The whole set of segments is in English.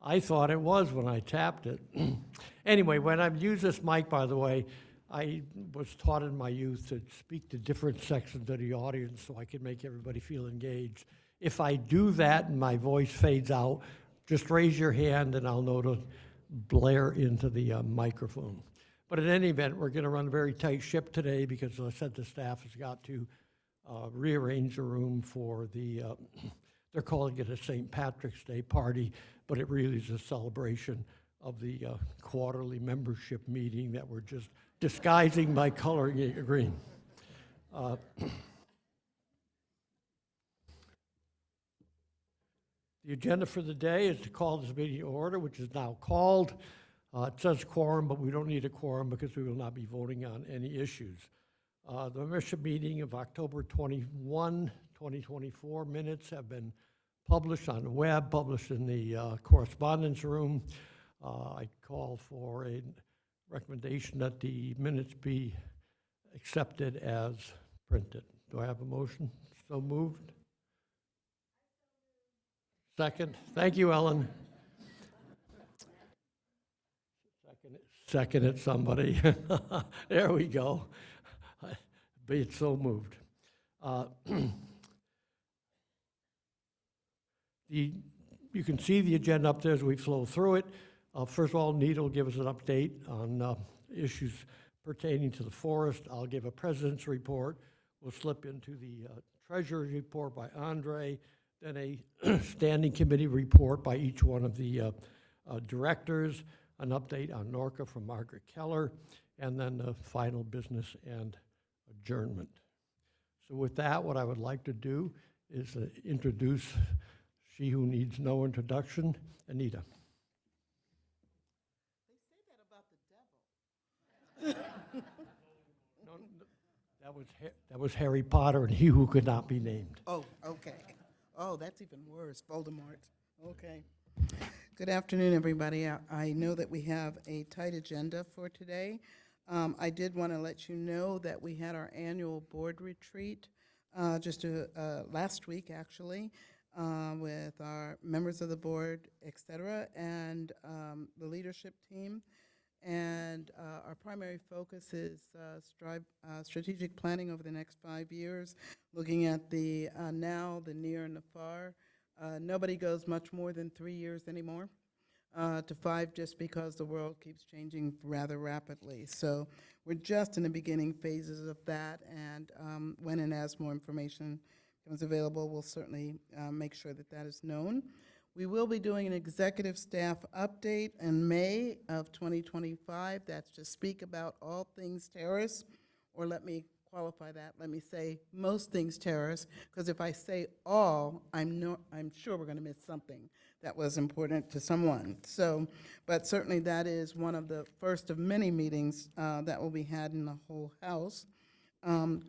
I thought it was when I tapped it. Anyway, when I use this mic, by the way, I was taught in my youth to speak to different sections of the audience so I could make everybody feel engaged. If I do that and my voice fades out, just raise your hand and I'll know to blare into the microphone. But in any event, we're going to run a very tight ship today because, as I said, the staff has got to rearrange the room for the, they're calling it a St. Patrick's Day party, but it really is a celebration of the quarterly membership meeting that we're just disguising by coloring it green. The agenda for the day is to call this meeting to order, which is now called. It says quorum, but we don't need a quorum because we will not be voting on any issues. The membership meeting of October 21, 2024 minutes have been published on the web, published in the correspondence room. I call for a recommendation that the minutes be accepted as printed. Do I have a motion? So moved. Second. Thank you, Ellen. Second it, somebody. There we go. Be it so moved. You can see the agenda up there as we flow through it. First of all, Nita will give us an update on issues pertaining to the forest. I'll give a president's report. We'll slip into the treasurer's report by Andre, then a standing committee report by each one of the directors, an update on Norca from Margaret Keller, and then the final business and adjournment. So with that, what I would like to do is introduce she who needs no introduction, Anita. They say that about the devil. No, that was Harry Potter and he who could not be named. Oh, okay. Oh, that's even worse, Voldemort. Okay. Good afternoon, everybody. I know that we have a tight agenda for today. I did want to let you know that we had our annual board retreat just last week, actually, with our members of the board, et cetera, and the leadership team. And our primary focus is strategic planning over the next 5 years, looking at the now, the near, and the far. Nobody goes much more than 3 years anymore to 5, just because the world keeps changing rather rapidly. So we're just in the beginning phases of that, and when and as more information becomes available, we'll certainly make sure that that is known. We will be doing an executive staff update in May of 2025. That's to speak about all things terrorist, or let me qualify that. Let me say most things terrorist, because if I say all, I'm sure we're going to miss something that was important to someone. So, but certainly that is one of the first of many meetings that will be had in the whole House.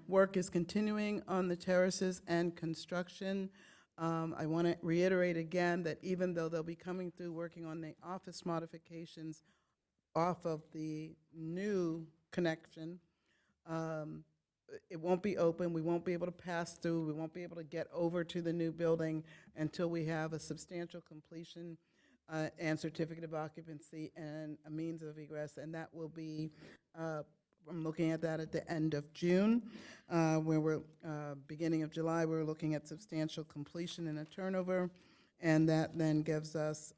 Work is continuing on the terraces and construction. I want to reiterate again that even though they'll be coming through working on the office modifications off of the new connection, it won't be open. We won't be able to pass through. We won't be able to get over to the new building until we have a substantial completion and certificate of occupancy and a means of egress, and that will be I'm looking at that at the end of June, where we're, beginning of July, we're looking at substantial completion and a turnover, and that then gives us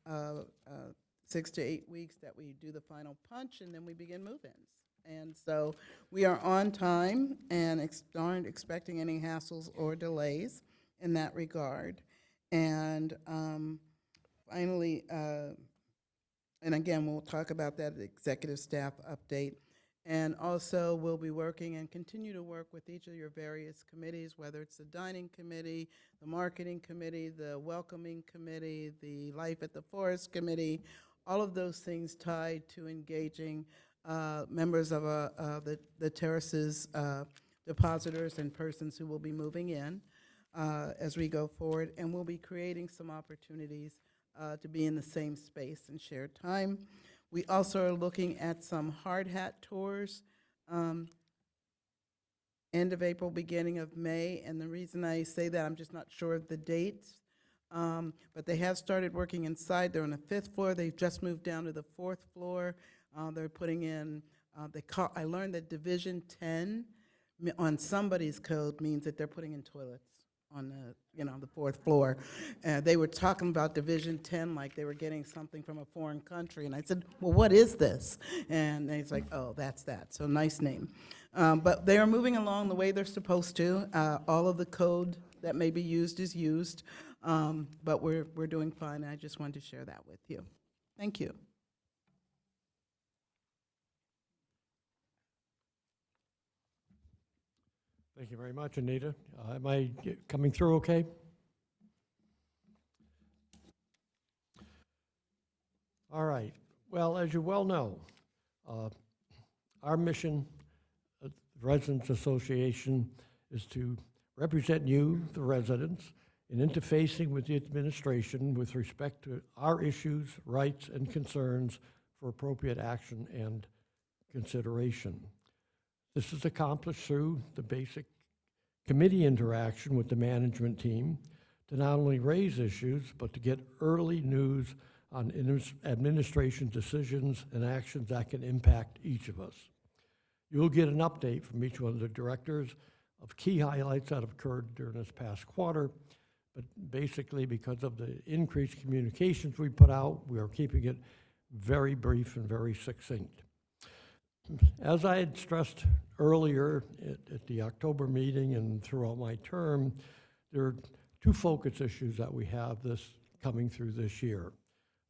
6 to 8 weeks that we do the final punch, and then we begin move-ins. And so we are on time and aren't expecting any hassles or delays in that regard. And finally, and again, we'll talk about that at the executive staff update. And also, we'll be working and continue to work with each of your various committees, whether it's the dining committee, the marketing committee, the welcoming committee, the life at the forest committee, all of those things tied to engaging members of the terraces, depositors, and persons who will be moving in as we go forward. And we'll be creating some opportunities to be in the same space and share time. We also are looking at some hard hat tours, end of April, beginning of May. And the reason I say that, I'm just not sure of the dates, But they have started working inside. They're on the 5th floor. They've just moved down to the 4th floor. They're putting in, I learned that Division 10 on somebody's code means that they're putting in toilets on the 4th floor. They were talking about Division 10 like they were getting something from a foreign country. And I said, well, what is this? And he's like, oh, that's that. So nice name. But they are moving along the way they're supposed to. All of the code that may be used is used. But we're doing fine. I just wanted to share that with you. Thank you. Thank you very much, Anita. Am I coming through okay? All right. Well, as you well know, our mission at the Residents Association is to represent you, the residents, in interfacing with the administration with respect to our issues, rights, and concerns for appropriate action and consideration. This is accomplished through the basic committee interaction with the management team to not only raise issues, but to get early news on administration decisions and actions that can impact each of us. You'll get an update from each one of the directors of key highlights that have occurred during this past quarter, but basically because of the increased communications we put out, we are keeping it very brief and very succinct. As I had stressed earlier at the October meeting and throughout my term, there are two focus issues that we have coming through this year.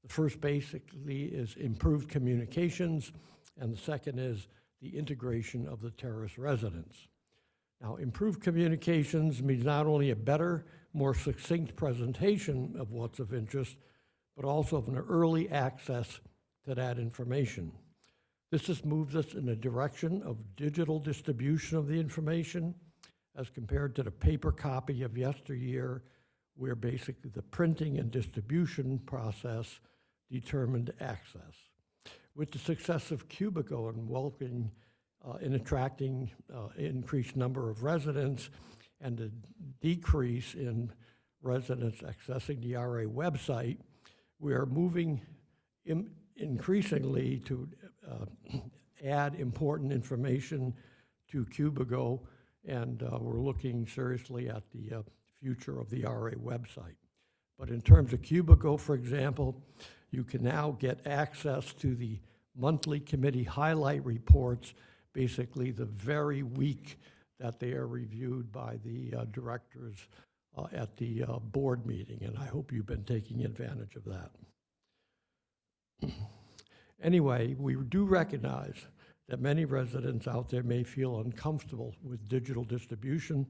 The first basically is improved communications, and the second is the integration of the terrace residents. Now, improved communications means not only a better, more succinct presentation of what's of interest, but also of an early access to that information. This has moved us in the direction of digital distribution of the information as compared to the paper copy of yesteryear, where basically the printing and distribution process determined access. With the success of Cubico in attracting increased number of residents and the decrease in residents accessing the RA website, we are moving increasingly to add important information to Cubico, and we're looking seriously at the future of the RA website. But in terms of Cubico, for example, you can now get access to the monthly committee highlight reports, basically the very week that they are reviewed by the directors at the board meeting, and I hope you've been taking advantage of that. Anyway, we do recognize that many residents out there may feel uncomfortable with digital distribution,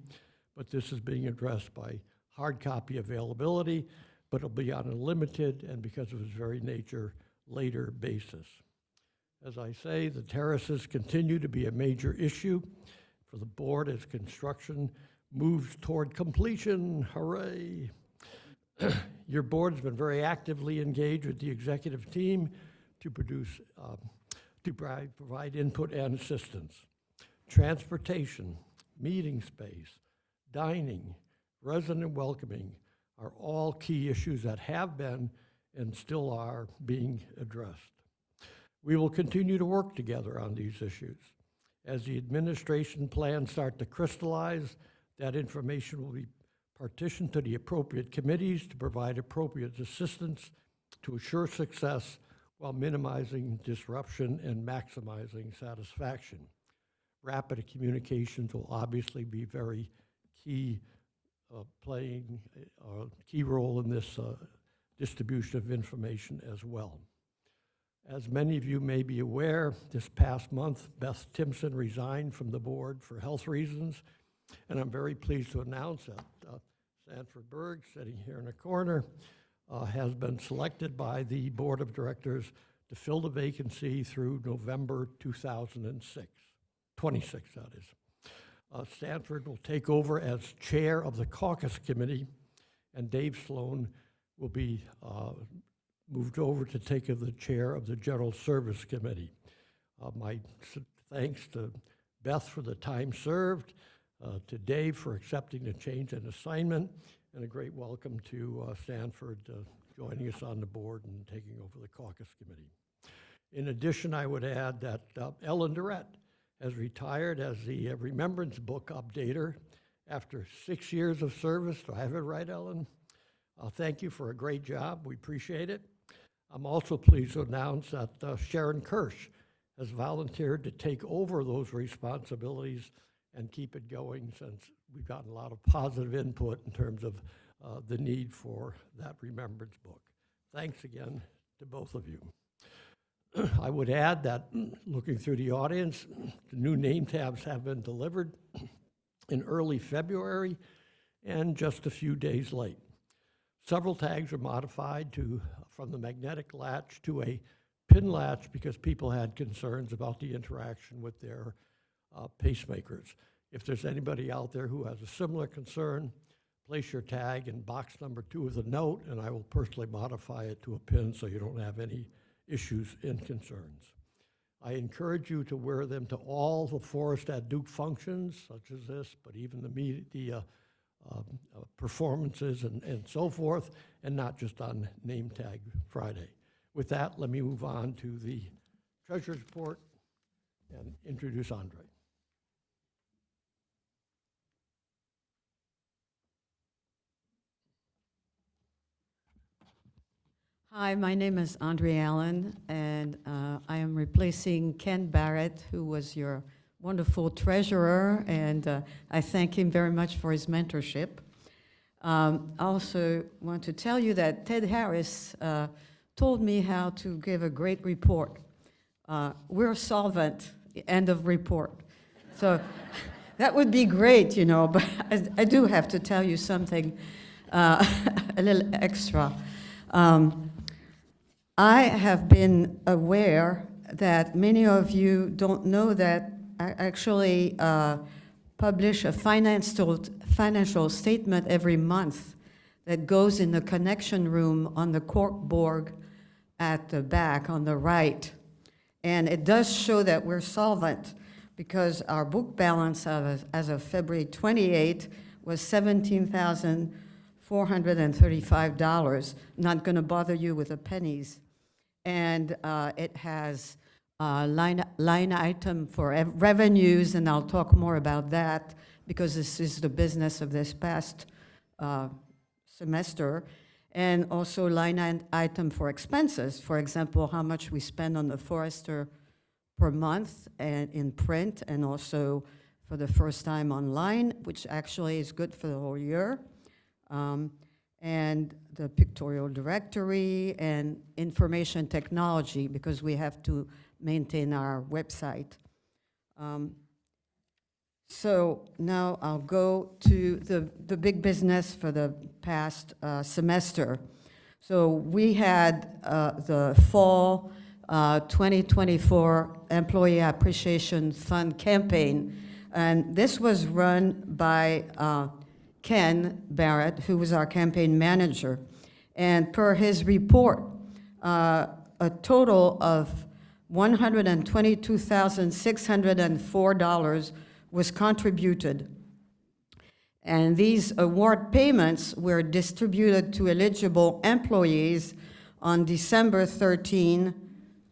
but this is being addressed by hard copy availability, but it'll be on a limited and, because of its very nature, later basis. As I say, the terraces continue to be a major issue for the board as construction moves toward completion. Hooray! Your board has been very actively engaged with the executive team to provide input and assistance. Transportation, meeting space, dining, resident welcoming are all key issues that have been and still are being addressed. We will continue to work together on these issues. As the administration plans start to crystallize, that information will be partitioned to the appropriate committees to provide appropriate assistance to assure success while minimizing disruption and maximizing satisfaction. Rapid communications will obviously be very key, playing a key role in this distribution of information as well. As many of you may be aware, this past month, Beth Timpson resigned from the board for health reasons, and I'm very pleased to announce that Sanford Berg, sitting here in the corner, has been selected by the board of directors to fill the vacancy through November 2026, 26, that is. Sanford will take over as chair of the caucus committee, and Dave Sloan will be moved over to take the chair of the general service committee. My thanks to Beth for the time served, to Dave for accepting the change in assignment, and a great welcome to Sanford joining us on the board and taking over the caucus committee. In addition, I would add that Ellen Durrett has retired as the Remembrance Book updater after 6 years of service. Do I have it right, Ellen? Thank you for a great job. We appreciate it. I'm also pleased to announce that Sharon Kirsch has volunteered to take over those responsibilities and keep it going, since we've gotten a lot of positive input in terms of the need for that Remembrance Book. Thanks again to both of you. I would add that, looking through the audience, the new name tabs have been delivered in early February and just a few days late. Several tags are modified from the magnetic latch to a pin latch because people had concerns about the interaction with their pacemakers. If there's anybody out there who has a similar concern, place your tag in box number 2 with a note, and I will personally modify it to a pin so you don't have any issues and concerns. I encourage you to wear them to all the Forest at Duke functions, such as this, but even the performances and so forth, and not just on Name Tag Friday. With that, let me move on to the Treasurer's Report and introduce Andre. Hi, my name is Andre Allen, and I am replacing Ken Barrett, who was your wonderful treasurer, and I thank him very much for his mentorship. I also want to tell you that Ted Harris told me how to give a great report. We're solvent, end of report. So that would be great, you know, but I do have to tell you something a little extra. I have been aware that many of you don't know that I actually publish a financial statement every month that goes in the connection room on the corkboard at the back on the right. And it does show that we're solvent because our book balance as of February 28 was $17,435. Not going to bother you with the pennies. And it has line item for revenues, and I'll talk more about that because this is the business of this past semester, and also line item for expenses. For example, how much we spend on the Forester per month and in print, and also for the first time online, which actually is good for the whole year. And the pictorial directory and information technology, because we have to maintain our website. So now I'll go to the big business for the past semester. So we had the fall 2024 Employee Appreciation Fund campaign, and this was run by Ken Barrett, who was our campaign manager. And per his report, a total of $122,604 was contributed. And these award payments were distributed to eligible employees on December 13,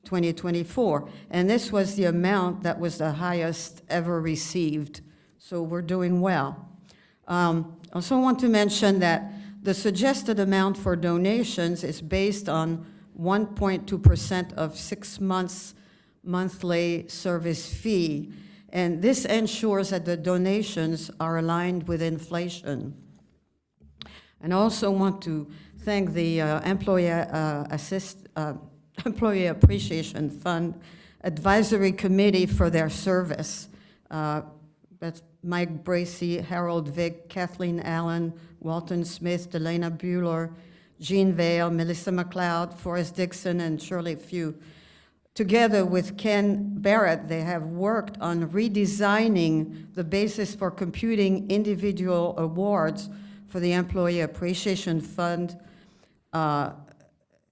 2024. And this was the amount that was the highest ever received. So we're doing well. Also want to mention that the suggested amount for donations is based on 1.2% of 6 months monthly service fee, and this ensures that the donations are aligned with inflation. And I also want to thank the Employee Appreciation Fund Advisory Committee for their service. That's Mike Bracey, Harold Vick, Kathleen Allen, Walton Smith, Delana Bueller, Jean Vale, Melissa McLeod, Forrest Dixon, and Shirley Few. Together with Ken Barrett, they have worked on redesigning the basis for computing individual awards for the Employee Appreciation Fund to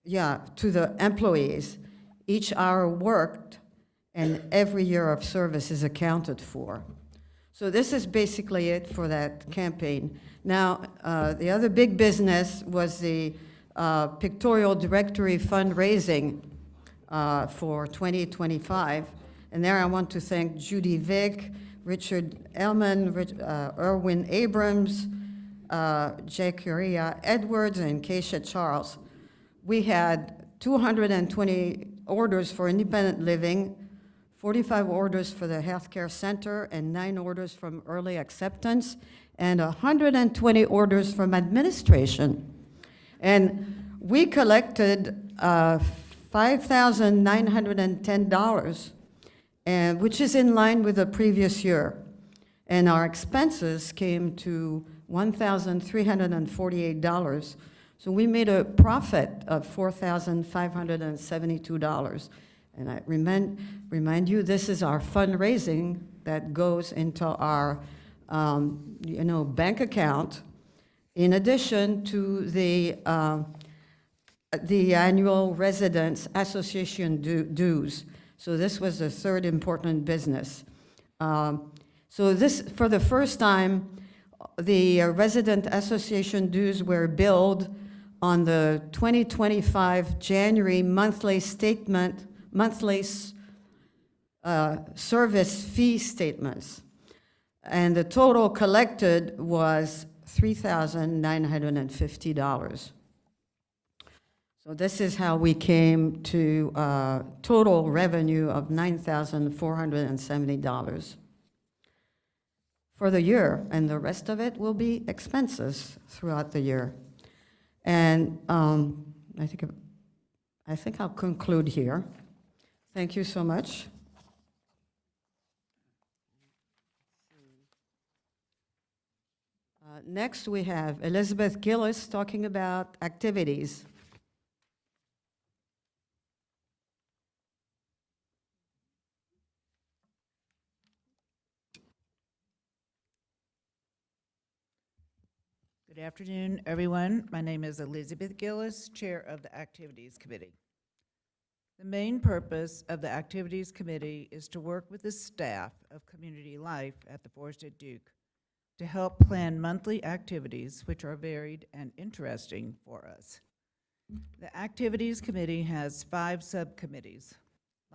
the employees. Each hour worked and every year of service is accounted for. So this is basically it for that campaign. Now, the other big business was the pictorial directory fundraising for 2025. And there I want to thank Judy Vick, Richard Ellman, Erwin Abrams, Jacqueria Edwards, and Keisha Charles. We had 220 orders for independent living, 45 orders for the healthcare center, and 9 orders from early acceptance, and 120 orders from administration. And we collected $5,910, and which is in line with the previous year. And our expenses came to $1,348. So we made a profit of $4,572. And I remind you, this is our fundraising that goes into our bank account, in addition to the annual Residents Association dues. So this was the third important business. So this, for the first time, the Resident Association dues were billed on the 2025 January monthly service fee statements. And the total collected was $3,950. So this is how we came to total revenue of $9,470 for the year, and the rest of it will be expenses throughout the year. And I think I'll conclude here. Thank you so much. Next, we have Elizabeth Gillis talking about activities. Good afternoon, everyone. My name is Elizabeth Gillis, Chair of the Activities Committee. The main purpose of the Activities Committee is to work with the staff of Community Life at the Forest at Duke to help plan monthly activities which are varied and interesting for us. The Activities Committee has 5 subcommittees.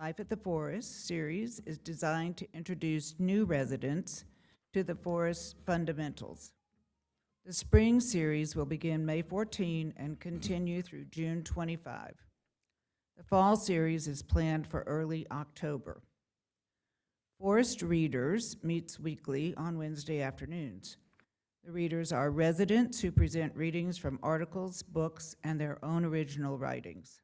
Life at the Forest series is designed to introduce new residents to the forest fundamentals. The spring series will begin May 14 and continue through June 25. The fall series is planned for early October. Forest Readers meets weekly on Wednesday afternoons. The readers are residents who present readings from articles, books, and their own original writings.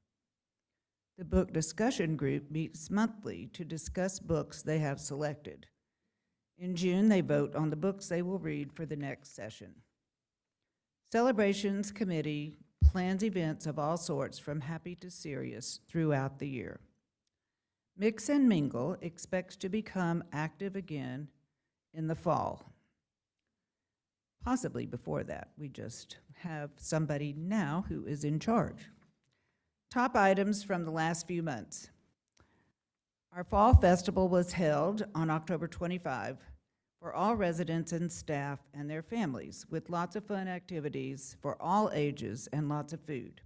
The book discussion group meets monthly to discuss books they have selected. In June, they vote on the books they will read for the next session. Celebrations Committee plans events of all sorts from happy to serious throughout the year. Mix and Mingle expects to become active again in the fall. Possibly before that. We just have somebody now who is in charge. Top items from the last few months. Our Fall Festival was held on October 25 for all residents and staff and their families, with lots of fun activities for all ages and lots of food.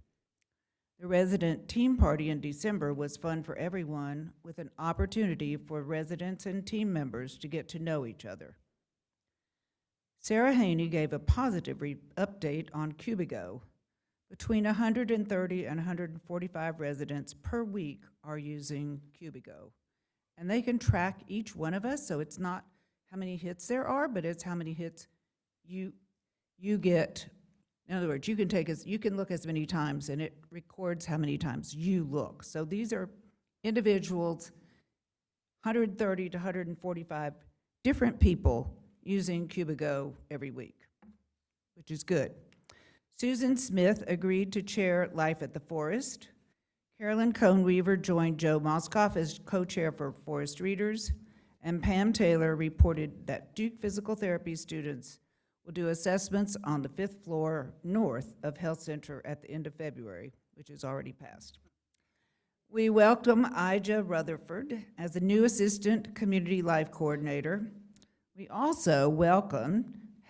The resident team party in December was fun for everyone, with an opportunity for residents and team members to get to know each other. Sarah Haney gave a positive update on Cubigo. Between 130 and 145 residents per week are using Cubigo. And they can track each one of us, so it's not how many hits there are, but it's how many hits you get. In other words, you can look as many times, and it records how many times you look. So these are individuals, 130 to 145 different people using Cubigo every week, which is good. Susan Smith agreed to chair Life at the Forest. Carolyn Cohnweaver joined Joe Moskoff as co-chair for Forest Readers. And Pam Taylor reported that Duke Physical Therapy students will do assessments on the 5th floor north of Health Center at the end of February, which is already passed. We welcome Ija Rutherford as the new Assistant Community Life Coordinator. We also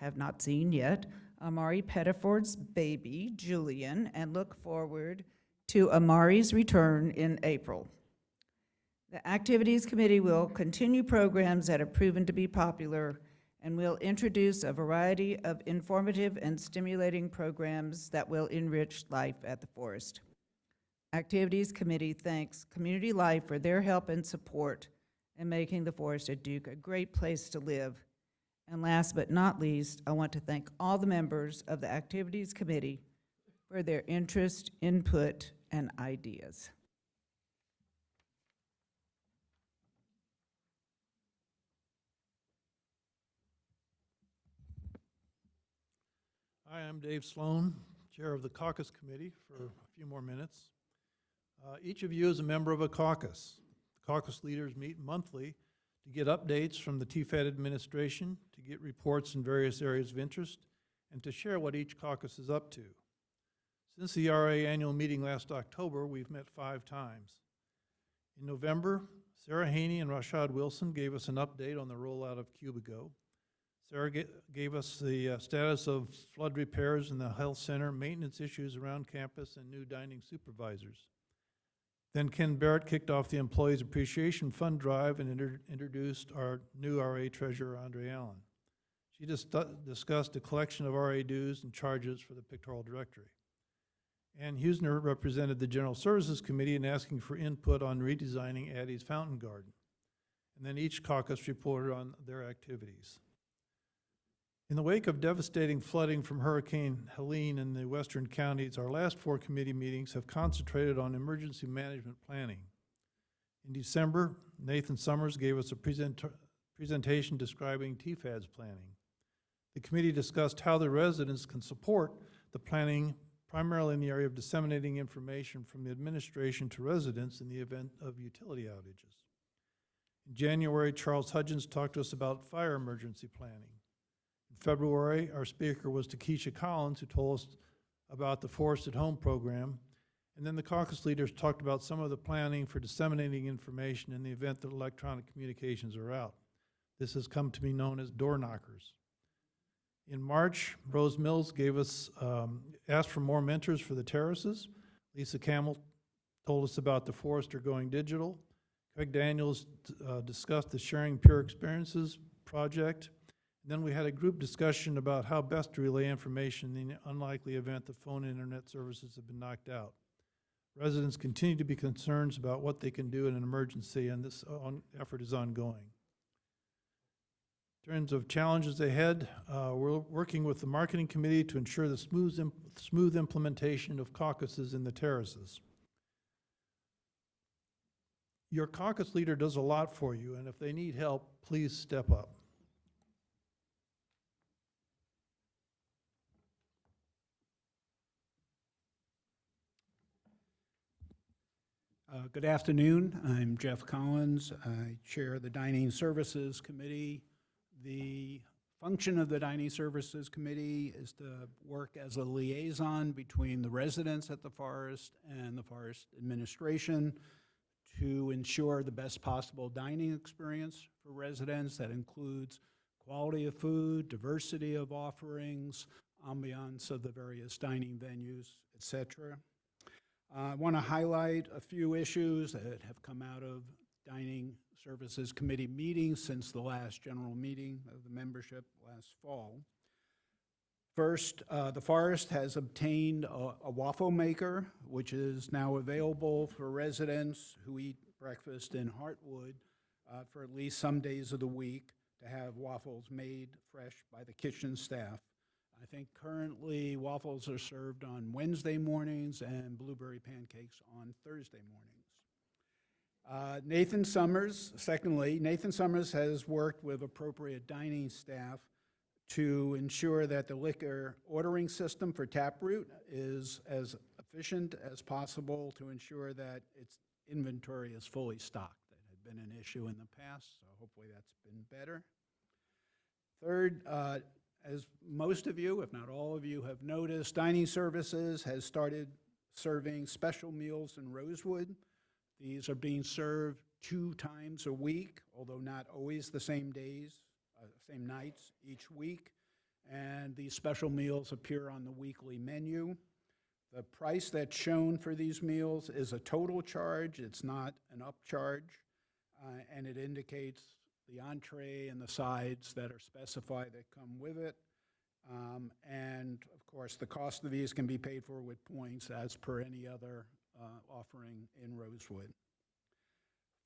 have not seen yet, Amari Pettiford's baby, Julian, and look forward to Amari's return in April. The Activities Committee will continue programs that have proven to be popular and will introduce a variety of informative and stimulating programs that will enrich life at the forest. Activities Committee thanks Community Life for their help and support in making the Forest at Duke a great place to live. And last but not least, I want to thank all the members of the Activities Committee for their interest, input, and ideas. Hi, I'm Dave Sloan, Chair of the Caucus Committee for a few more minutes. Each of you is a member of a caucus. The caucus leaders meet monthly to get updates from the TFAD administration, to get reports in various areas of interest, and to share what each caucus is up to. Since the RA annual meeting last October, we've met 5 times. In November, Sarah Haney and Rashad Wilson gave us an update on the rollout of Cubigo. Sarah gave us the status of flood repairs in the health center, maintenance issues around campus, and new dining supervisors. Then Ken Barrett kicked off the Employees Appreciation Fund drive and introduced our new RA treasurer, Andre Allen. She discussed a collection of RA dues and charges for the pictorial directory. Ann Husner represented the General Services Committee in asking for input on redesigning Addie's Fountain Garden. And then each caucus reported on their activities. In the wake of devastating flooding from Hurricane Helene in the western counties, our last 4 committee meetings have concentrated on emergency management planning. In December, Nathan Summers gave us a presentation describing TFAD's planning. The committee discussed how the residents can support the planning, primarily in the area of disseminating information from the administration to residents in the event of utility outages. In January, Charles Hudgens talked to us about fire emergency planning. In February, our speaker was Takesha Collins, who told us about the Forest at Home program. And then the caucus leaders talked about some of the planning for disseminating information in the event that electronic communications are out. This has come to be known as door knockers. In March, Rose Mills asked for more mentors for the terraces. Lisa Campbell told us about the Forester going digital. Craig Daniels discussed the Sharing Pure Experiences project. Then we had a group discussion about how best to relay information in the unlikely event that phone and internet services have been knocked out. Residents continue to be concerned about what they can do in an emergency, and this effort is ongoing. In terms of challenges ahead, we're working with the marketing committee to ensure the smooth implementation of caucuses in the terraces. Your caucus leader does a lot for you, and if they need help, please step up. Good afternoon. I'm Jeff Collins. I chair the Dining Services Committee. The function of the Dining Services Committee is to work as a liaison between the residents at the Forest and the Forest administration to ensure the best possible dining experience for residents. That includes quality of food, diversity of offerings, ambiance of the various dining venues, etc. I want to highlight a few issues that have come out of Dining Services Committee meetings since the last general meeting of the membership last fall. First, the Forest has obtained a waffle maker, which is now available for residents who eat breakfast in Heartwood for at least some days of the week to have waffles made fresh by the kitchen staff. I think currently waffles are served on Wednesday mornings and blueberry pancakes on Thursday mornings. Nathan Summers has worked with appropriate dining staff to ensure that the liquor ordering system for Taproot is as efficient as possible to ensure that its inventory is fully stocked. That had been an issue in the past, so hopefully that's been better. Third, as most of you, if not all of you, have noticed, Dining Services has started serving special meals in Rosewood. These are being served 2 times a week, although not always the same days. same nights each week. And these special meals appear on the weekly menu. The price that's shown for these meals is a total charge. It's not an upcharge. And it indicates the entree and the sides that are specified that come with it. And of course, the cost of these can be paid for with points as per any other offering in Rosewood.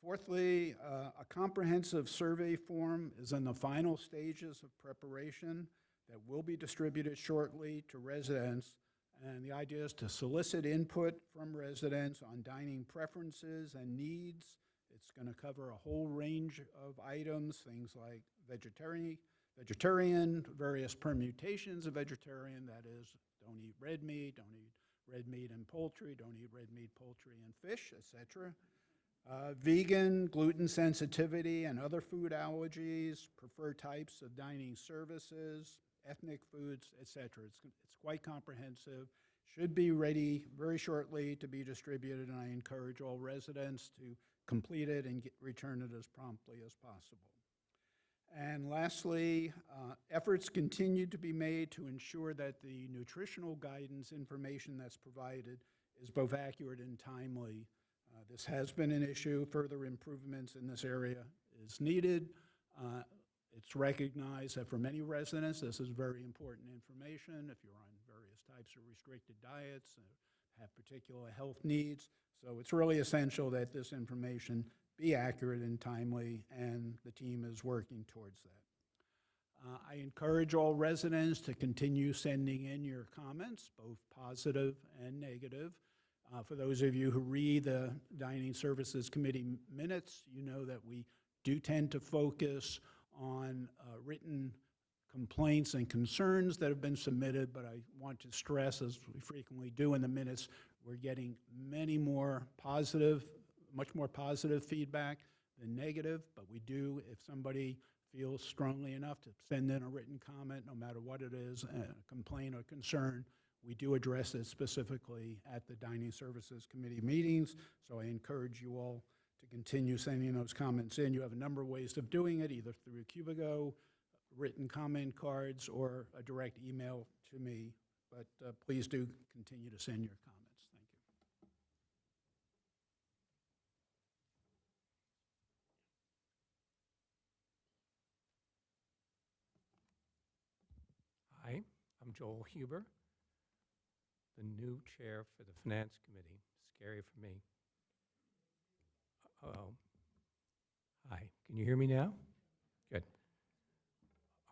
Fourthly, a comprehensive survey form is in the final stages of preparation that will be distributed shortly to residents. And the idea is to solicit input from residents on dining preferences and needs. It's going to cover a whole range of items, things like vegetarian, various permutations of vegetarian, that is, don't eat red meat, don't eat red meat and poultry, don't eat red meat, poultry, and fish, etc. Vegan, gluten sensitivity, and other food allergies, preferred types of dining services, ethnic foods, etc. It's quite comprehensive. Should be ready very shortly to be distributed, and I encourage all residents to complete it and return it as promptly as possible. And lastly, efforts continue to be made to ensure that the nutritional guidance information that's provided is both accurate and timely. This has been an issue. Further improvements in this area is needed. It's recognized that for many residents, this is very important information if you're on various types of restricted diets, have particular health needs. So it's really essential that this information be accurate and timely, and the team is working towards that. I encourage all residents to continue sending in your comments, both positive and negative. For those of you who read the Dining Services Committee minutes, you know that we do tend to focus on written complaints and concerns that have been submitted, but I want to stress, as we frequently do in the minutes, we're getting much more positive feedback than negative, but we do, if somebody feels strongly enough to send in a written comment, no matter what it is, a complaint or concern, we do address it specifically at the Dining Services Committee meetings, so I encourage you all to continue sending those comments in. You have a number of ways of doing it, either through Cubigo, written comment cards, or a direct email to me, but please do continue to send your comments. Thank you. Hi, I'm Joel Huber, the new chair for the Finance Committee. Scary for me. Uh-oh. Hi, can you hear me now? Good.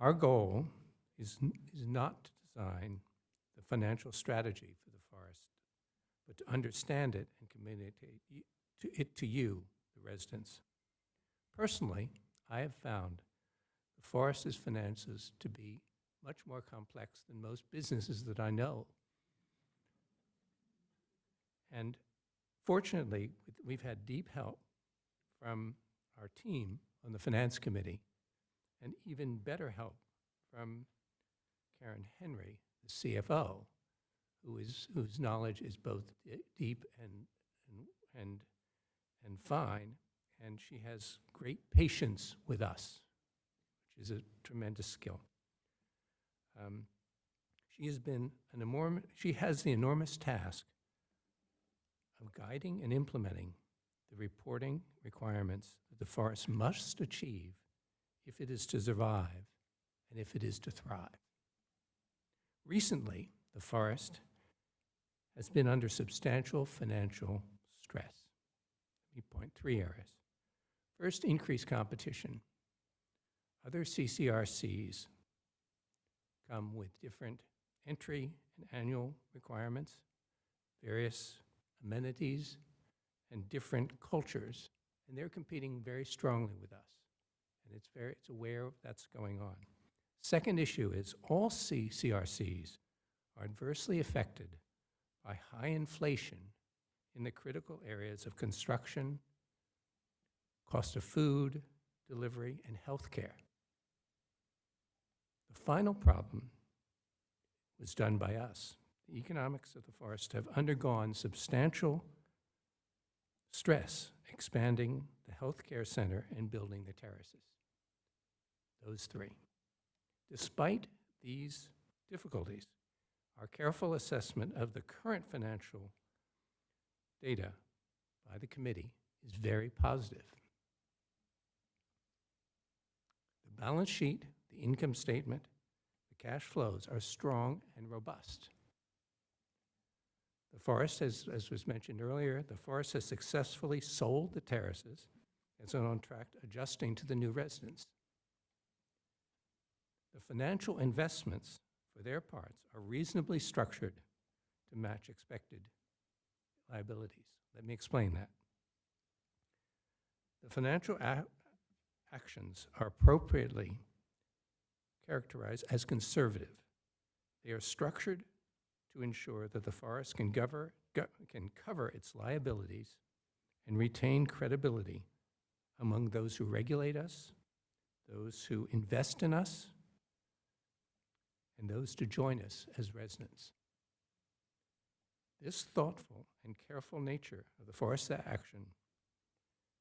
Our goal is not to design the financial strategy for the forest, but to understand it and communicate it to you, the residents. Personally, I have found the forest's finances to be much more complex than most businesses that I know. And fortunately, we've had deep help from our team on the Finance Committee, and even better help from Karen Henry, the CFO, whose knowledge is both deep and fine, and she has great patience with us, which is a tremendous skill. She has the enormous task of guiding and implementing the reporting requirements that the forest must achieve if it is to survive and if it is to thrive. Recently, the forest has been under substantial financial stress. Let me point 3 areas. First, increased competition. Other CCRCs come with different entry and annual requirements, various amenities, and different cultures, and they're competing very strongly with us. And it's aware of that's going on. Second issue is all CCRCs are adversely affected by high inflation in the critical areas of construction, cost of food, delivery, and healthcare. The final problem was done by us. The economics of the forest have undergone substantial stress expanding the healthcare center and building the terraces. those three. Despite these difficulties, our careful assessment of the current financial data by the committee is very positive. The balance sheet, the income statement, the cash flows are strong and robust. The forest, as was mentioned earlier, the forest has successfully sold the terraces and is on track adjusting to the new residents. The financial investments, for their parts, are reasonably structured to match expected liabilities. Let me explain that. The financial actions are appropriately characterized as conservative. They are structured to ensure that the forest can cover its liabilities and retain credibility among those who regulate us, those who invest in us, and those to join us as residents. This thoughtful and careful nature of the forest action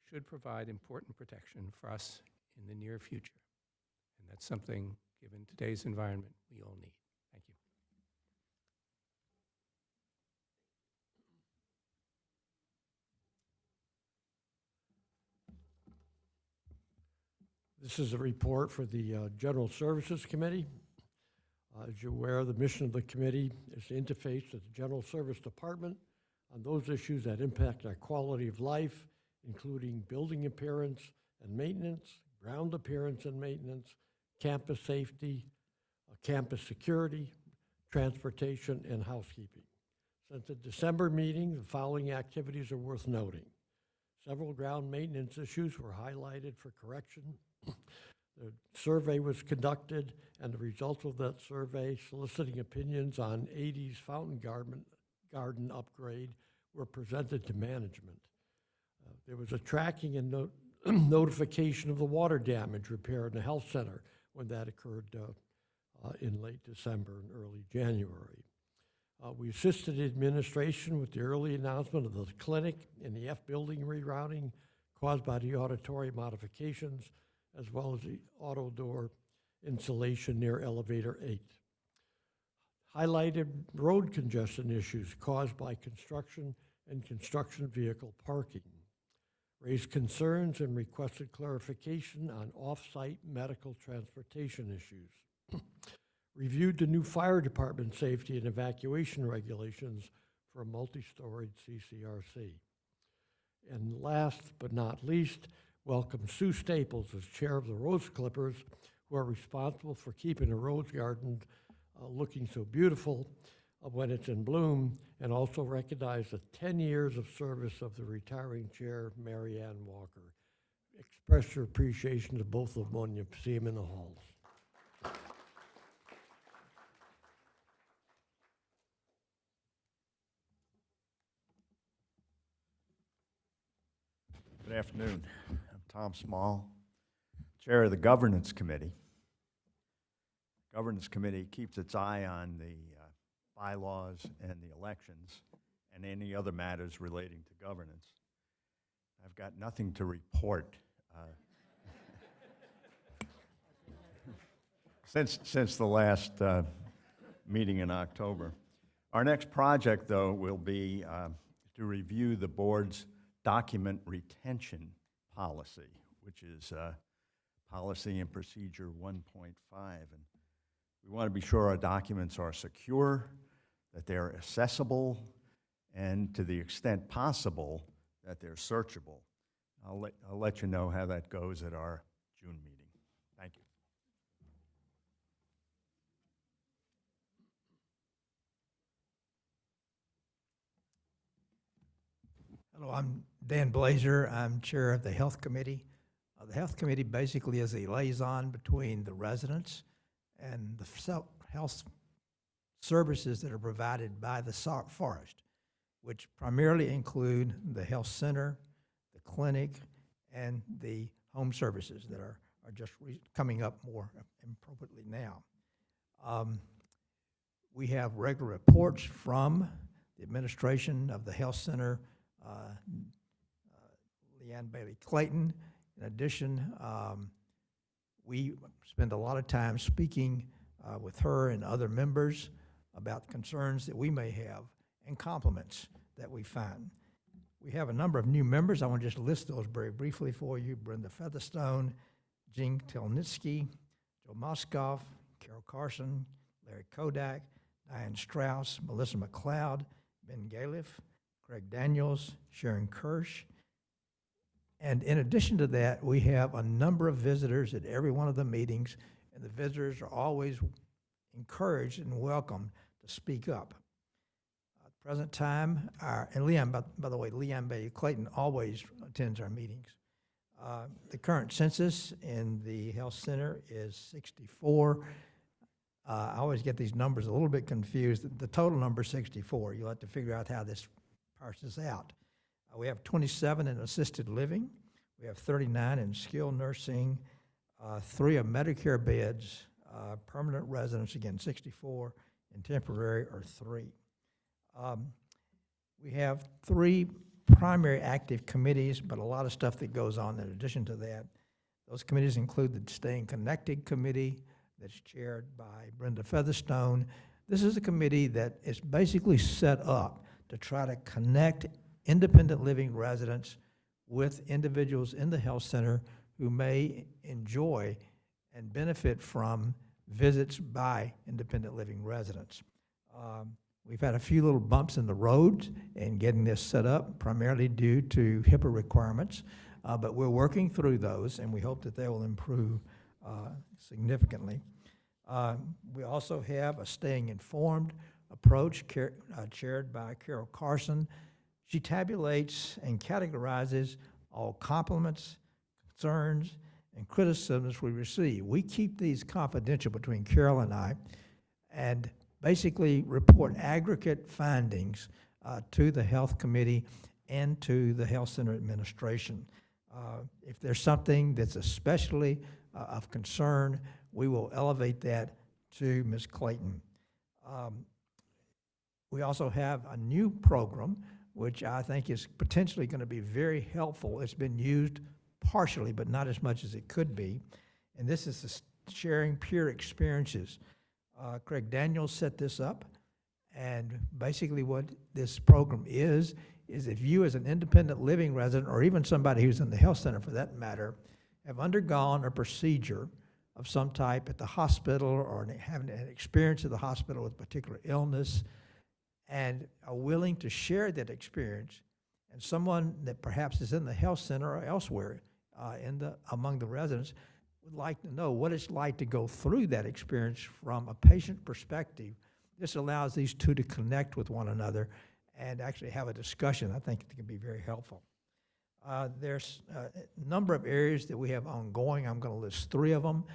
should provide important protection for us in the near future. And that's something, given today's environment, we all need. Thank you. This is a report for the General Services Committee. As you're aware, the mission of the committee is to interface with the General Service Department on those issues that impact our quality of life, including building appearance and maintenance, ground appearance and maintenance, campus safety, campus security, transportation, and housekeeping. Since the December meeting, the following activities are worth noting. Several ground maintenance issues were highlighted for correction. The survey was conducted, and the results of that survey, soliciting opinions on 80s fountain garden upgrade, were presented to management. There was a tracking and notification of the water damage repair in the health center when that occurred in late December and early January. We assisted the administration with the early announcement of the clinic and the F building rerouting caused by the auditorium modifications, as well as the auto door insulation near elevator 8. Highlighted road congestion issues caused by construction and construction vehicle parking. Raised concerns and requested clarification on off-site medical transportation issues. Reviewed the new fire department safety and evacuation regulations for a multi-storied CCRC. And last but not least, welcome Sue Staples as chair of the Rose Clippers, who are responsible for keeping the rose garden looking so beautiful when it's in bloom, and also recognize the 10 years of service of the retiring chair, Mary Ann Walker. Express your appreciation to both of them when you see them in the halls. Good afternoon. I'm Tom Small, Chair of the Governance Committee. Governance Committee keeps its eye on the bylaws and the elections and any other matters relating to governance. I've got nothing to report since the last meeting in October. Our next project, though, will be to review the board's document retention policy, which is policy and procedure 1.5. And we want to be sure our documents are secure, that they're accessible, and to the extent possible, that they're searchable. I'll let you know how that goes at our June meeting. Thank you. Hello, I'm Dan Blazer. I'm chair of the Health Committee. The Health Committee basically is a liaison between the residents and the health services that are provided by the forest, which primarily include the health center, the clinic, and the home services that are just coming up more appropriately now. We have regular reports from the administration of the health center, Leanne Bailey Clayton. In addition, we spend a lot of time speaking with her and other members about concerns that we may have and compliments that we find. We have a number of new members. I want to just list those very briefly for you. Brenda Featherstone, Jean Telnitsky, Joe Moskoff, Carol Carson, Larry Kodak, Diane Strauss, Melissa McLeod, Ben Galiff, Craig Daniels, Sharon Kirsch. And in addition to that, we have a number of visitors at every one of the meetings, and the visitors are always encouraged and welcome to speak up. At the present time, and Leanne, by the way, Leanne Bay Clayton always attends our meetings. The current census in the health center is 64. I always get these numbers a little bit confused. The total number is 64. You'll have to figure out how this parses out. We have 27 in assisted living. We have 39 in skilled nursing, 3 of Medicare beds, permanent residents, again, 64, and temporary are 3. We have 3 primary active committees, but a lot of stuff that goes on in addition to that. Those committees include the Staying Connected Committee that's chaired by Brenda Featherstone. This is a committee that is basically set up to try to connect independent living residents with individuals in the health center who may enjoy and benefit from visits by independent living residents. We've had a few little bumps in the road in getting this set up, primarily due to HIPAA requirements, but we're working through those, and we hope that they will improve significantly. We also have a Staying Informed approach chaired by Carol Carson. She tabulates and categorizes all compliments, concerns, and criticisms we receive. We keep these confidential between Carol and I, and basically report aggregate findings to the health committee and to the health center administration. If there's something that's especially of concern, we will elevate that to Ms. Clayton. We also have a new program, which I think is potentially going to be very helpful. It's been used partially, but not as much as it could be. And this is the Sharing Peer Experiences. Craig Daniels set this up. And basically what this program is if you as an independent living resident, or even somebody who's in the health center for that matter, have undergone a procedure of some type at the hospital or having an experience at the hospital with a particular illness, and are willing to share that experience, and someone that perhaps is in the health center or elsewhere among the residents would like to know what it's like to go through that experience from a patient perspective. This allows these two to connect with one another and actually have a discussion. I think it can be very helpful. There's a number of areas that we have ongoing. I'm going to list 3 of them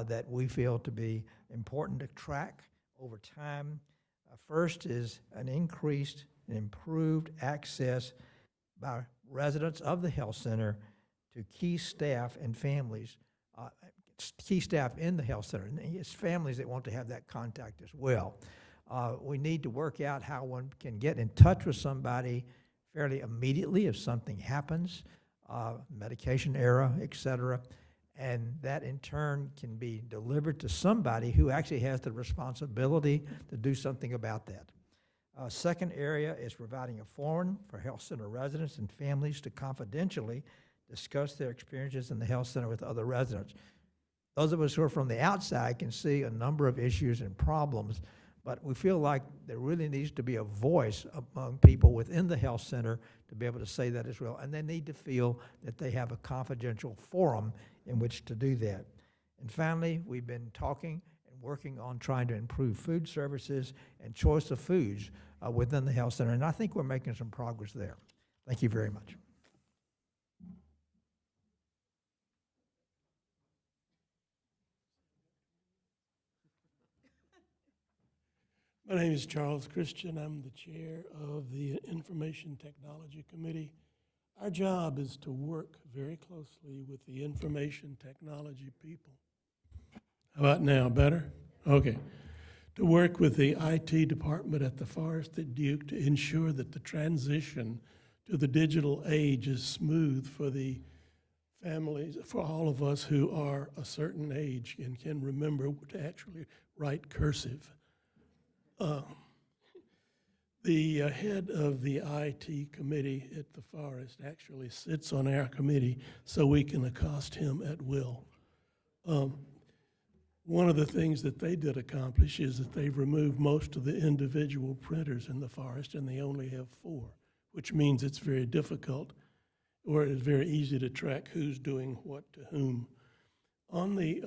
that we feel to be important to track over time. First is an increased and improved access by residents of the health center to key staff and families, key staff in the health center, and it's families that want to have that contact as well. We need to work out how one can get in touch with somebody fairly immediately if something happens, medication error, et cetera, and that in turn can be delivered to somebody who actually has the responsibility to do something about that. Second area is providing a forum for health center residents and families to confidentially discuss their experiences in the health center with other residents. Those of us who are from the outside can see a number of issues and problems, but we feel like there really needs to be a voice among people within the health center to be able to say that as well, and they need to feel that they have a confidential forum in which to do that. And finally, we've been talking and working on trying to improve food services and choice of foods within the health center, and I think we're making some progress there. Thank you very much. My name is Charles Christian. I'm the chair of the Information Technology Committee. Our job is to work very closely with the information technology people. How about now? Better? Okay. To work with the IT department at the Forest at Duke to ensure that the transition to the digital age is smooth for the families, for all of us who are a certain age and can remember to actually write cursive. The head of the IT committee at the Forest actually sits on our committee so we can accost him at will. One of the things that they did accomplish is that they've removed most of the individual printers in the Forest, and they only have 4, which means it's very difficult, or it's very easy to track who's doing what to whom. On the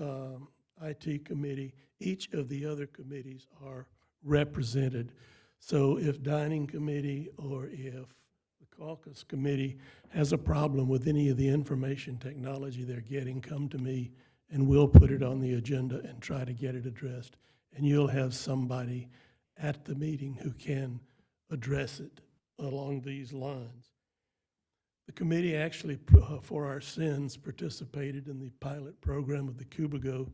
IT committee, each of the other committees are represented. So if dining committee or if the caucus committee has a problem with any of the information technology they're getting, come to me and we'll put it on the agenda and try to get it addressed. And you'll have somebody at the meeting who can address it along these lines. The committee actually, for our sins, participated in the pilot program of the Cubigo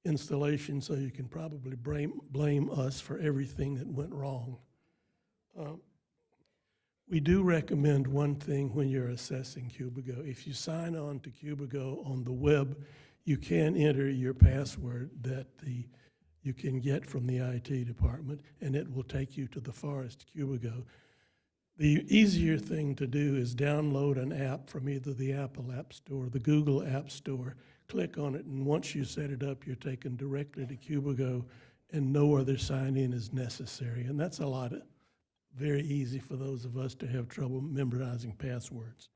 installation, so you can probably blame us for everything that went wrong. We do recommend one thing when you're assessing Cubigo. If you sign on to Cubigo on the web, you can enter your password that you can get from the IT department, and it will take you to the Forest Cubigo. The easier thing to do is download an app from either the Apple App Store or the Google App Store. Click on it, and once you set it up, you're taken directly to Cubigo, and no other sign-in is necessary. And that's very easy for those of us to have trouble memorizing passwords.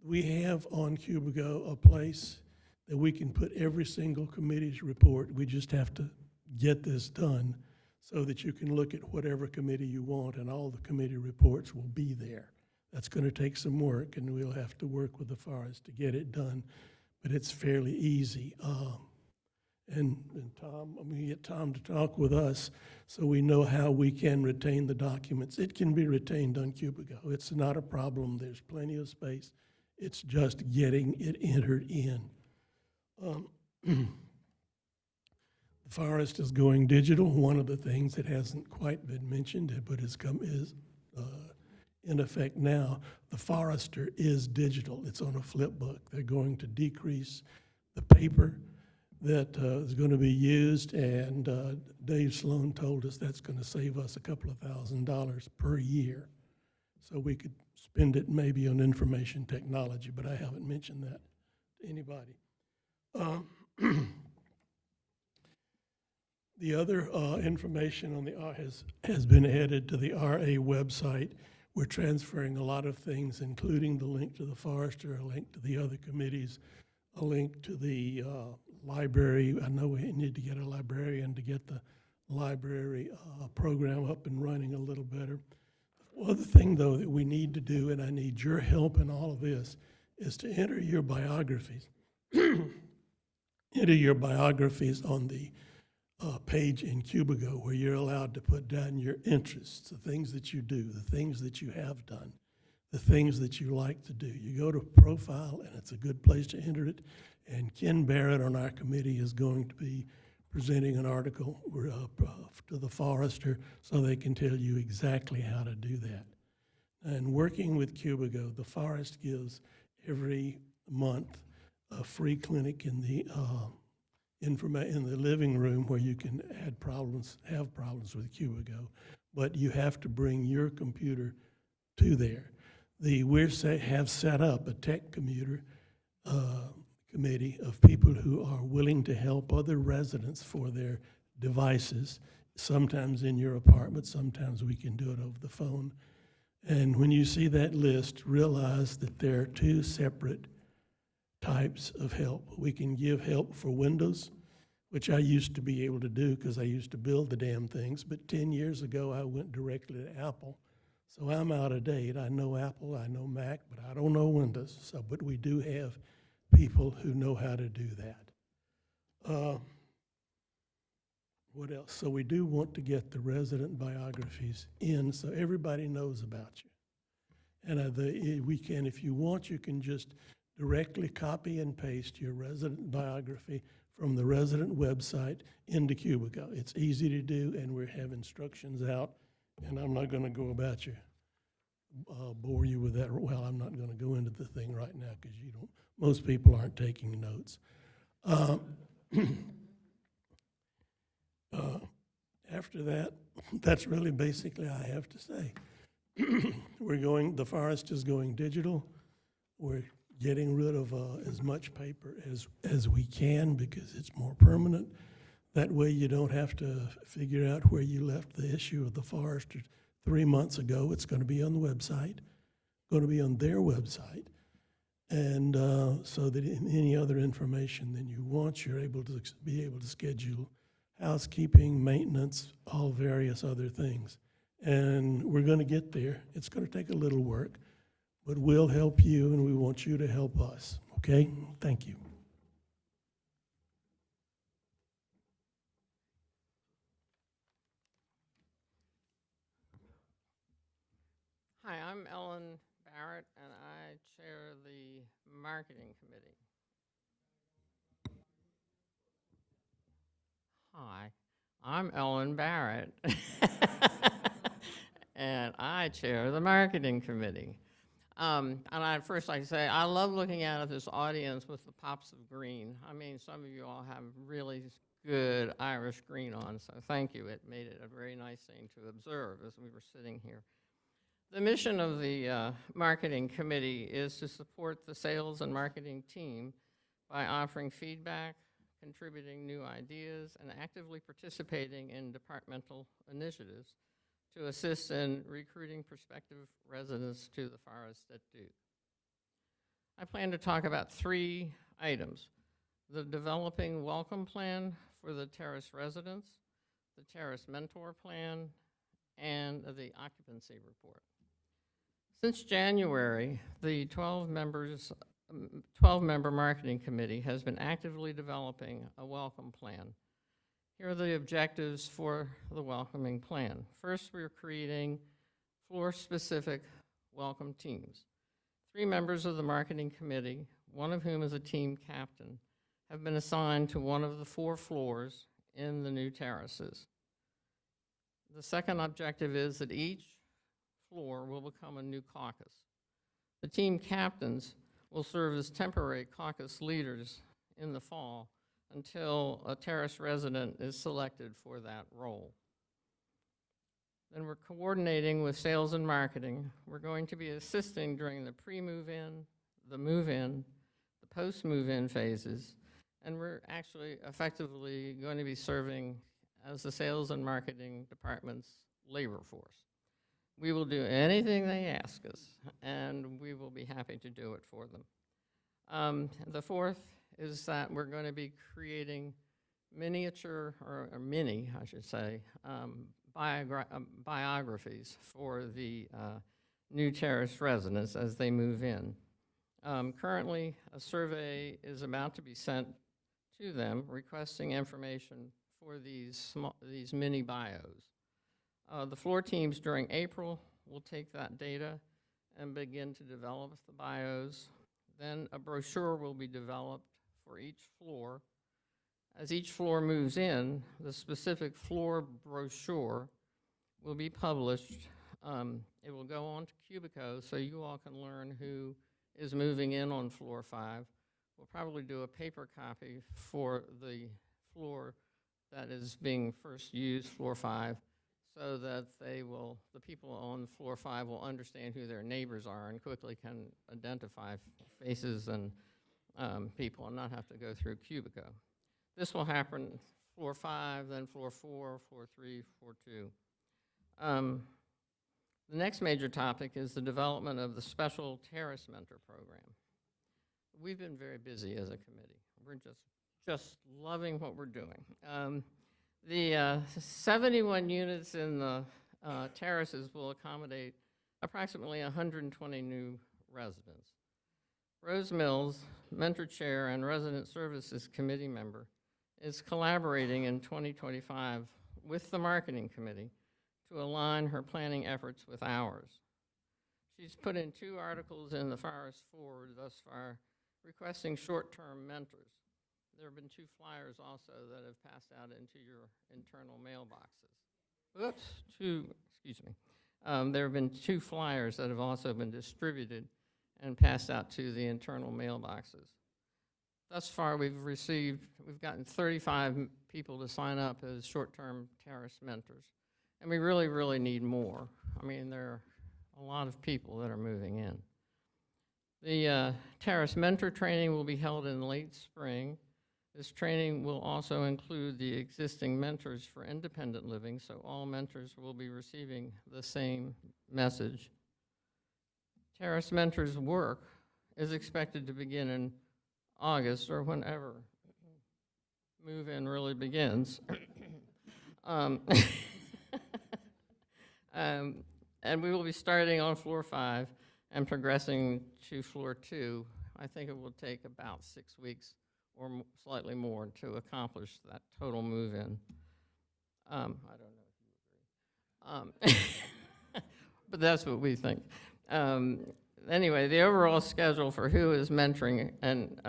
We have on Cubigo a place that we can put every single committee's report. We just have to get this done so that you can look at whatever committee you want, and all the committee reports will be there. That's going to take some work, and we'll have to work with the Forest to get it done, but it's fairly easy. And Tom, I'm going to get Tom to talk with us so we know how we can retain the documents. It can be retained on Cubigo. It's not a problem. There's plenty of space. It's just getting it entered in. The Forest is going digital. One of the things that hasn't quite been mentioned, but is in effect now, the Forester is digital. It's on a flip book. They're going to decrease the paper that is going to be used, and Dave Sloan told us that's going to save us a couple of $1,000s per year. So we could spend it maybe on information technology, but I haven't mentioned that to anybody. The other information on the has been added to the RA website. We're transferring a lot of things, including the link to the Forester, a link to the other committees, a link to the library. I know we need to get a librarian to get the library program up and running a little better. The other thing, though, that we need to do, and I need your help in all of this, is to enter your biographies. Enter your biographies on the page in Cubigo, where you're allowed to put down your interests, the things that you do, the things that you have done, the things that you like to do. You go to profile, and it's a good place to enter it. And Ken Barrett on our committee is going to be presenting an article to the Forester so they can tell you exactly how to do that. And working with Cubigo, the Forest gives every month a free clinic in the living room where you can have problems with Cubigo, but you have to bring your computer to there. We have set up a tech committee of people who are willing to help other residents for their devices, sometimes in your apartment, sometimes we can do it over the phone. And when you see that list, realize that there are 2 separate types of help. We can give help for Windows, which I used to be able to do because I used to build the damn things, but 10 years ago I went directly to Apple. So I'm out of date. I know Apple, I know Mac, but I don't know Windows. But we do have people who know how to do that. What else? So we do want to get the resident biographies in so everybody knows about you. And we can, if you want, you can just directly copy and paste your resident biography from the resident website into Cubigo. It's easy to do, and we have instructions out, and I'm not going to go about your bore you with that. Well, I'm not going to go into the thing right now because you don't. Most people aren't taking notes. After that, that's really basically all I have to say. The forest is going digital. We're getting rid of as much paper as we can because it's more permanent. That way you don't have to figure out where you left the issue of the forest 3 months ago. It's going to be on the website, going to be on their website. And so that any other information that you want, you're able to be able to schedule housekeeping, maintenance, all various other things. And we're going to get there. It's going to take a little work, but we'll help you and we want you to help us. Okay? Thank you. Hi, I'm Ellen Barrett, and I chair the Marketing Committee. Hi, I'm Ellen Barrett, and I chair the Marketing Committee. And I'd first like to say, I love looking out at this audience with the pops of green. I mean, some of you all have really good Irish green on, so thank you. It made it a very nice thing to observe as we were sitting here. The mission of the Marketing Committee is to support the sales and marketing team by offering feedback, contributing new ideas, and actively participating in departmental initiatives to assist in recruiting prospective residents to the Forest at Duke. I plan to talk about 3 items: the developing welcome plan for the Terrace residents, the Terrace mentor plan, and the occupancy report. Since January, the 12-member marketing committee has been actively developing a welcome plan. Here are the objectives for the welcoming plan. First, we're creating floor-specific welcome teams. 3 members of the marketing committee, one of whom is a team captain, have been assigned to one of the 4 floors in the new terraces. The second objective is that each floor will become a new caucus. The team captains will serve as temporary caucus leaders in the fall until a terrace resident is selected for that role. Then we're coordinating with sales and marketing. We're going to be assisting during the pre-move-in, the move-in, the post-move-in phases, and we're actually effectively going to be serving as the sales and marketing department's labor force. We will do anything they ask us, and we will be happy to do it for them. The fourth is that we're going to be creating miniature, or mini, I should say, biographies for the new terrace residents as they move in. Currently, a survey is about to be sent to them requesting information for these mini bios. The floor teams during April will take that data and begin to develop the bios. Then a brochure will be developed for each floor. As each floor moves in, the specific floor brochure will be published. It will go on to Cubico so you all can learn who is moving in on floor 5. We'll probably do a paper copy for the floor that is being first used, floor 5, so that the people on floor 5 will understand who their neighbors are and quickly can identify faces and people and not have to go through Cubico. This will happen floor 5, then floor 4, floor 3, floor 2. The next major topic is the development of the Special Terrace Mentor Program. We've been very busy as a committee. We're just loving what we're doing. The 71 units in the terraces will accommodate approximately 120 new residents. Rose Mills, mentor chair and resident services committee member, is collaborating in 2025 with the marketing committee to align her planning efforts with ours. She's put in 2 articles in the Forest Forward thus far requesting short-term mentors. There have been 2 flyers also that have passed out into your internal mailboxes. Oops, 2, excuse me. There have been 2 flyers that have also been distributed and passed out to the internal mailboxes. Thus far, we've gotten 35 people to sign up as short-term terrace mentors. And we really, really need more. I mean, there are a lot of people that are moving in. The terrace mentor training will be held in late spring. This training will also include the existing mentors for independent living, so all mentors will be receiving the same message. Terrace mentors work is expected to begin in August or whenever move-in really begins. And we will be starting on floor 5 and progressing to floor 2. I think it will take about 6 weeks or slightly more to accomplish that total move-in. I don't know if you agree. But that's what we think. Anyway, the overall schedule for who is mentoring and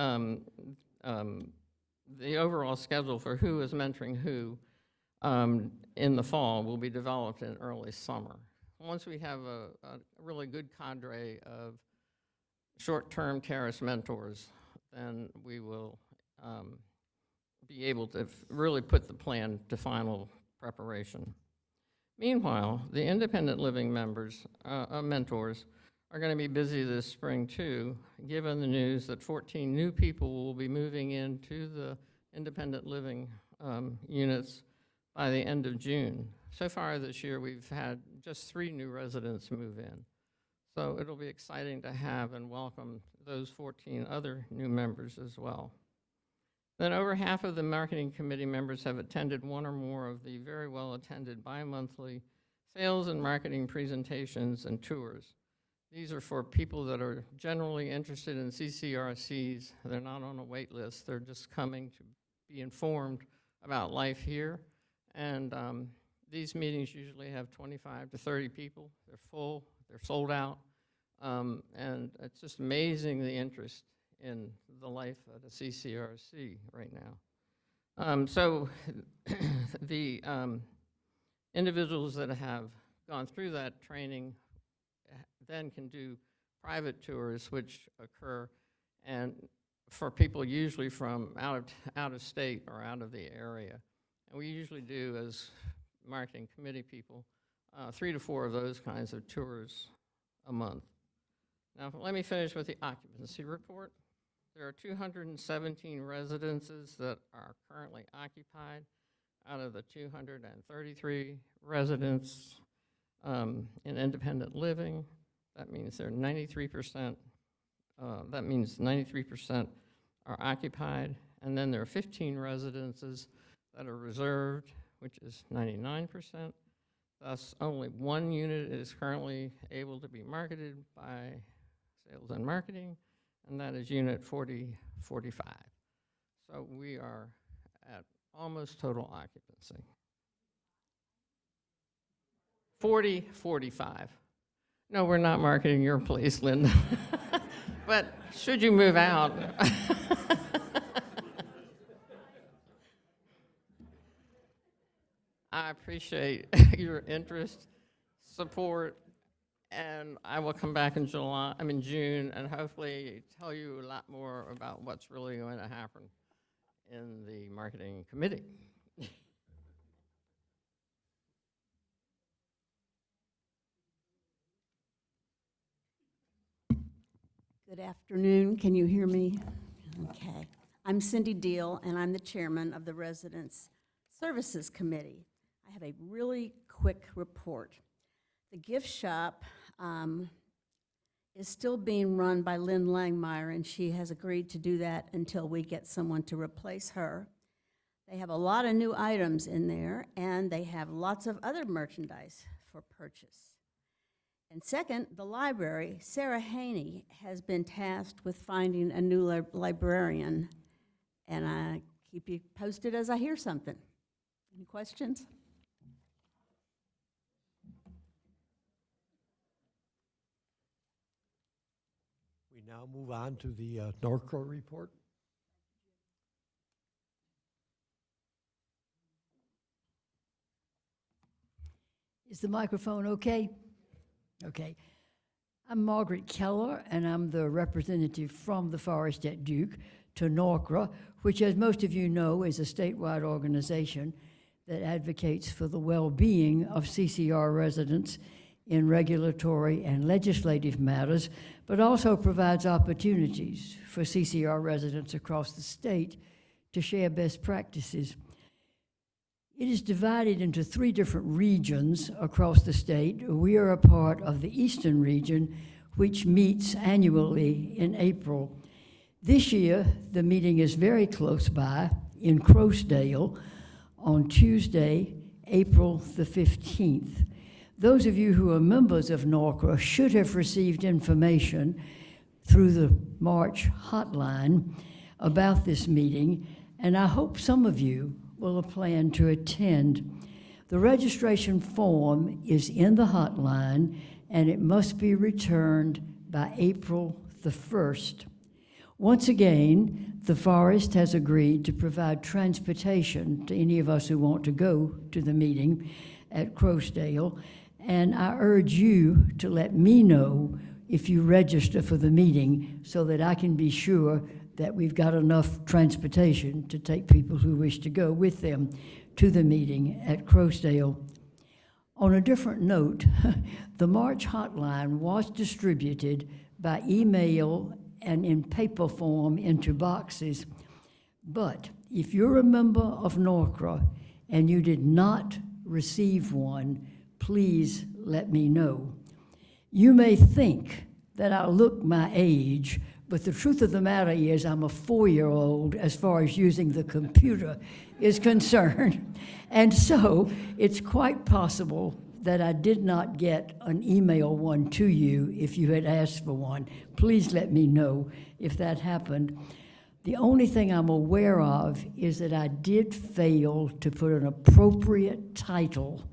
the overall schedule for who is mentoring who in the fall will be developed in early summer. Once we have a really good cadre of short-term terrace mentors, then we will be able to really put the plan to final preparation. Meanwhile, the independent living members, mentors, are going to be busy this spring too, given the news that 14 new people will be moving into the independent living units by the end of June. So far this year, we've had just 3 new residents move in. So it'll be exciting to have and welcome those 14 other new members as well. Then over half of the marketing committee members have attended one or more of the very well-attended bi-monthly sales and marketing presentations and tours. These are for people that are generally interested in CCRCs. They're not on a wait list. They're just coming to be informed about life here. And these meetings usually have 25 to 30 people. They're full, they're sold out. And it's just amazing the interest in the life at a CCRC right now. So the individuals that have gone through that training then can do private tours, which occur and for people usually from out of state or out of the area. And we usually do, as marketing committee people, 3 to 4 of those kinds of tours a month. Now, let me finish with the occupancy report. There are 217 residences that are currently occupied out of the 233 residents in independent living. That means they're 93%. That means 93% are occupied, and then there are 15 residences that are reserved, which is 99%. Thus, only 1 unit is currently able to be marketed by sales and marketing, and that is unit 4045. So we are at almost total occupancy. 4045. No, we're not marketing your place, Linda. But should you move out? I appreciate your interest, support, and I will come back in June, and hopefully tell you a lot more about what's really going to happen in the marketing committee. Good afternoon. Can you hear me? Okay. I'm Cindy Deal, and I'm the chairman of the Residents Services Committee. I have a really quick report. The gift shop is still being run by Lynn Langmeyer, and she has agreed to do that until we get someone to replace her. They have a lot of new items in there, and they have lots of other merchandise for purchase. And second, the library, Sarah Haney, has been tasked with finding a new librarian, and I keep you posted as I hear something. Any questions? We now move on to the Norco report. Is the microphone okay? Okay. I'm Margaret Keller, and I'm the representative from the Forest at Duke to NORCRA, which, as most of you know, is a statewide organization that advocates for the well-being of CCR residents in regulatory and legislative matters, but also provides opportunities for CCR residents across the state to share best practices. It is divided into 3 different regions across the state. We are a part of the Eastern region, which meets annually in April. This year, the meeting is very close by in Croasdale on Tuesday, April the 15th. Those of you who are members of NORCRA should have received information through the March hotline about this meeting, and I hope some of you will plan to attend. The registration form is in the hotline, and it must be returned by April the 1st. Once again, the Forest has agreed to provide transportation to any of us who want to go to the meeting at Croasdale, and I urge you to let me know if you register for the meeting so that I can be sure that we've got enough transportation to take people who wish to go with them to the meeting at Croasdale. On a different note, the March hotline was distributed by email and in paper form into boxes. But if you're a member of NORCRA and you did not receive one, please let me know. You may think that I look my age, but the truth of the matter is I'm a 4-year-old as far as using the computer is concerned. And so it's quite possible that I did not get an email one to you if you had asked for one. Please let me know if that happened. The only thing I'm aware of is that I did fail to put an appropriate title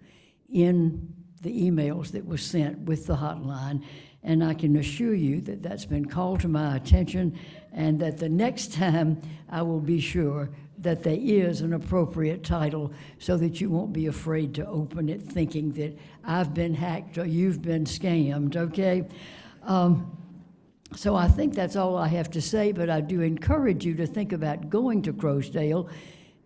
in the emails that were sent with the hotline, and I can assure you that that's been called to my attention, and that the next time I will be sure that there is an appropriate title so that you won't be afraid to open it thinking that I've been hacked or you've been scammed, okay? So I think that's all I have to say, but I do encourage you to think about going to Croasdale.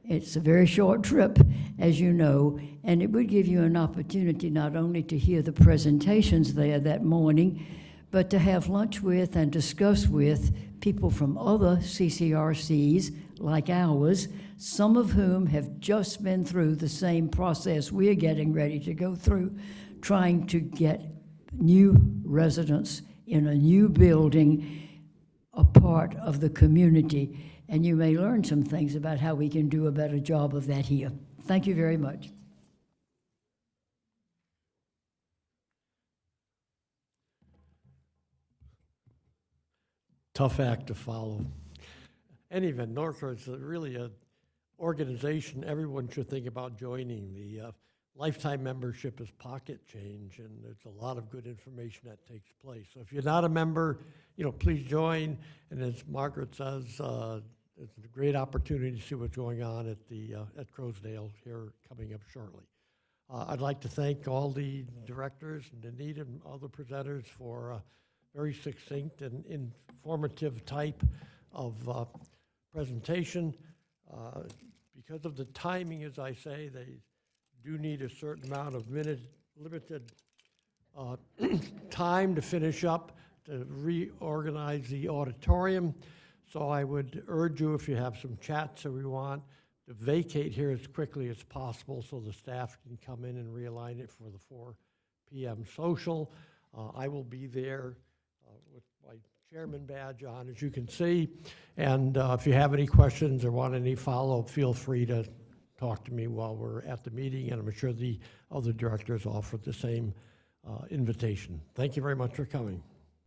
It's a very short trip, as you know, and it would give you an opportunity not only to hear the presentations there that morning, but to have lunch with and discuss with people from other CCRCs like ours, some of whom have just been through the same process we're getting ready to go through, trying to get new residents in a new building, a part of the community. And you may learn some things about how we can do a better job of that here. Thank you very much. Tough act to follow. Anyway, NORCRA is really an organization everyone should think about joining. The lifetime membership is pocket change, and there's a lot of good information that takes place. So if you're not a member, please join. And as Margaret says, it's a great opportunity to see what's going on at Croasdale here coming up shortly. I'd like to thank all the directors and Anita and other presenters for a very succinct and informative type of presentation. Because of the timing, as I say, they do need a certain amount of limited time to finish up, to reorganize the auditorium. So I would urge you, if you have some chats that we want, to vacate here as quickly as possible so the staff can come in and realign it for the 4 p.m. social. I will be there with my chairman badge on, as you can see. And if you have any questions or want any follow-up, feel free to talk to me while we're at the meeting, and I'm sure the other directors offer the same invitation. Thank you very much for coming.